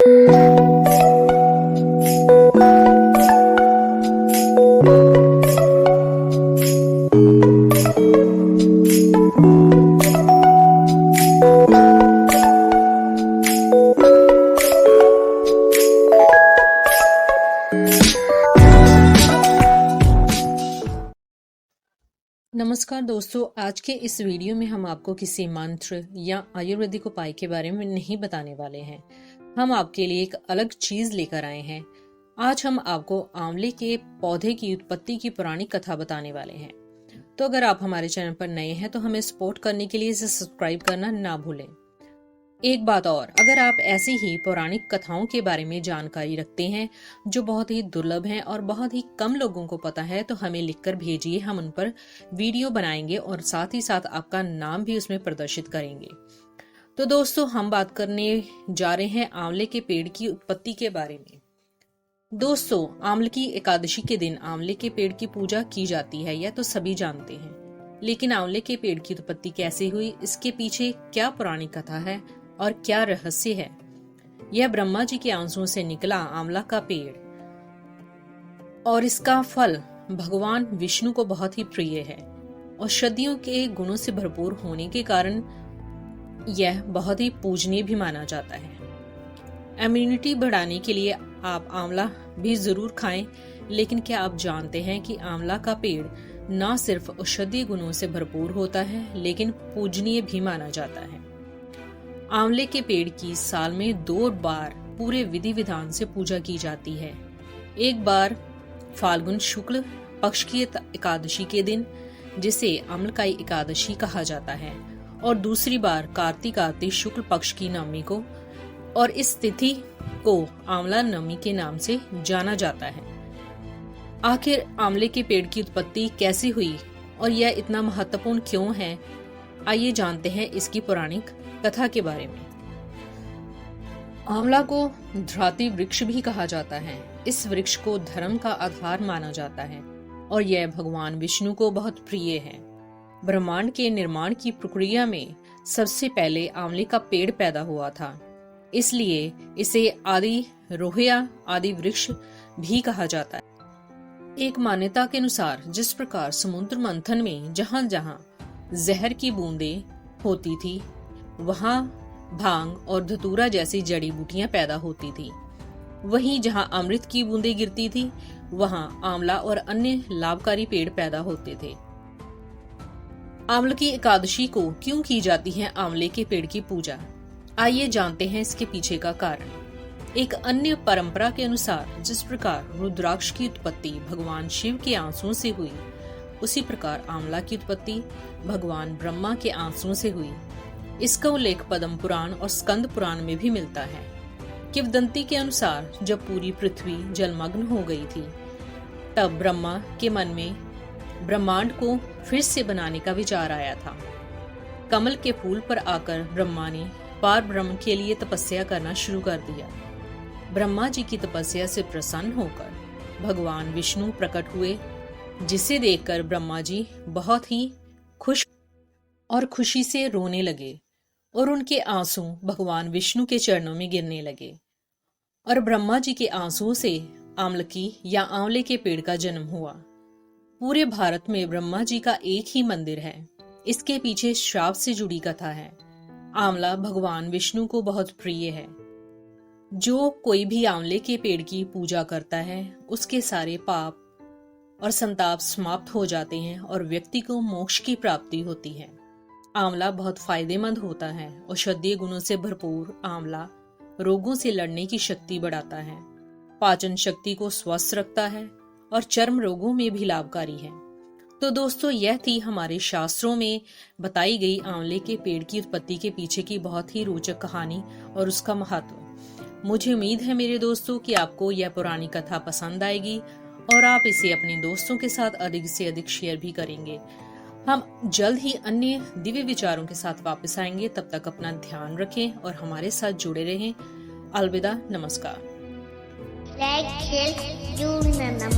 नमस्कार दोस्तों, आज के इस वीडियो में हम आपको किसी मंत्र या आयुर्वेदिक उपाय के बारे में नहीं बताने वाले हैं। हम आपके लिए एक अलग चीज लेकर आए हैं। आज हम आपको आंवले के पौधे की उत्पत्ति की पौराणिक कथा बताने वाले हैं। तो अगर आप हमारे चैनल पर नए हैं तो हमें सपोर्ट करने के लिए इसे सब्सक्राइब करना ना भूलें। एक बात और, अगर आप ऐसी ही पौराणिक कथाओं के बारे में जानकारी रखते हैं जो बहुत ही दुर्लभ हैं और बहुत ही कम लोगों को पता है, तो हमें लिखकर भेजिए। हम उन पर वीडियो बनाएंगे और साथ ही साथ आपका नाम भी उसमें प्रदर्शित करेंगे। तो दोस्तों, हम बात करने जा रहे हैं आंवले के पेड़ की उत्पत्ति के बारे में। दोस्तों, आंवले की एकादशी के दिन आंवले के पेड़ की पूजा की जाती है, यह तो सभी जानते हैं। लेकिन आंवले के पेड़ की उत्पत्ति कैसे हुई, इसके पीछे क्या पौराणिक कथा है और क्या रहस्य है? यह ब्रह्मा जी के आंसुओं से निकला आंवला का पेड़ और इसका फल भगवान विष्णु को बहुत ही प्रिय है। औषधियों के गुणों से भरपूर होने के कारण यह बहुत ही पूजनीय भी माना जाता है। इम्यूनिटी बढ़ाने के लिए आप आंवला भी जरूर खाएं। लेकिन क्या आप जानते हैं कि आंवला का पेड़ न सिर्फ औषधीय गुणों से भरपूर होता है, लेकिन पूजनीय भी माना जाता है। आंवले के पेड़ की साल में 2 बार पूरे विधि विधान से पूजा की जाती है। एक बार फाल्गुन शुक्ल पक्ष की एकादशी के दिन, जिसे अम्लकाई एकादशी कहा जाता है, और दूसरी बार कार्तिक आते शुक्ल पक्ष की नवमी को, और इस तिथि को आंवला नवमी के नाम से जाना जाता है। आखिर आंवले के पेड़ की उत्पत्ति कैसे हुई और यह इतना महत्वपूर्ण क्यों है, आइए जानते हैं इसकी पौराणिक कथा के बारे में। आंवला को ध्राति वृक्ष भी कहा जाता है। इस वृक्ष को धर्म का आधार माना जाता है और यह भगवान विष्णु को बहुत प्रिय है। ब्रह्मांड के निर्माण की प्रक्रिया में सबसे पहले आंवले का पेड़ पैदा हुआ था, इसलिए इसे आदि रोहया आदि वृक्ष भी कहा जाता है। एक मान्यता के अनुसार जिस प्रकार समुद्र मंथन में जहां जहां जहर की बूंदें होती थी, वहां भांग और धतूरा जैसी जड़ी बूटियां पैदा होती थी, वहीं जहां अमृत की बूंदें गिरती थी, वहां आंवला और अन्य लाभकारी पेड़ पैदा होते थे। आंवले की एकादशी को क्यों की जाती है आंवले के पेड़ की पूजा? आइए जानते हैं इसके पीछे का कारण। एक अन्य परंपरा के अनुसार जिस प्रकार रुद्राक्ष की उत्पत्ति भगवान शिव के आंसुओं से हुई, उसी प्रकार आंवला की उत्पत्ति भगवान ब्रह्मा के आंसुओं से हुई। इसका उल्लेख पद्म पुराण और स्कंद पुराण में भी मिलता है। किंवदंती के अनुसार जब पूरी पृथ्वी जलमग्न हो गई थी, तब ब्रह्मा के मन में ब्रह्मांड को फिर से बनाने का विचार आया था। कमल के फूल पर आकर ब्रह्मा ने पार ब्रह्म के लिए तपस्या करना शुरू कर दिया। ब्रह्मा जी की तपस्या से प्रसन्न होकर भगवान विष्णु प्रकट हुए, जिसे देखकर ब्रह्मा जी बहुत ही खुश और खुशी से रोने लगे और उनके आंसू भगवान विष्णु के चरणों में गिरने लगे। और ब्रह्मा जी के आंसुओं से आंवलकी या आंवले के पेड़ का जन्म हुआ। पूरे भारत में ब्रह्मा जी का एक ही मंदिर है। इसके पीछे श्राप से जुड़ी कथा है। आंवला भगवान विष्णु को बहुत प्रिय है। जो कोई भी आंवले के पेड़ की पूजा करता है, उसके सारे पाप और संताप समाप्त हो जाते हैं और व्यक्ति को मोक्ष की प्राप्ति होती है। आंवला बहुत फायदेमंद होता है। औषधीय गुणों से भरपूर आंवला रोगों से लड़ने की शक्ति बढ़ाता है, पाचन शक्ति को स्वस्थ रखता है और चर्म रोगों में भी लाभकारी है। तो दोस्तों, यह थी हमारे शास्त्रों में बताई गई आंवले के पेड़ की उत्पत्ति के पीछे की बहुत ही रोचक कहानी और उसका महत्व। मुझे उम्मीद है मेरे दोस्तों कि आपको यह पुरानी कथा पसंद आएगी और आप इसे अपने दोस्तों के साथ अधिक से अधिक शेयर भी करेंगे। हम जल्द ही अन्य दिव्य विचारों के साथ वापस आएंगे। तब तक अपना ध्यान रखें और हमारे साथ जुड़े रहें। अलविदा, नमस्कार। Like, share, you, Nana,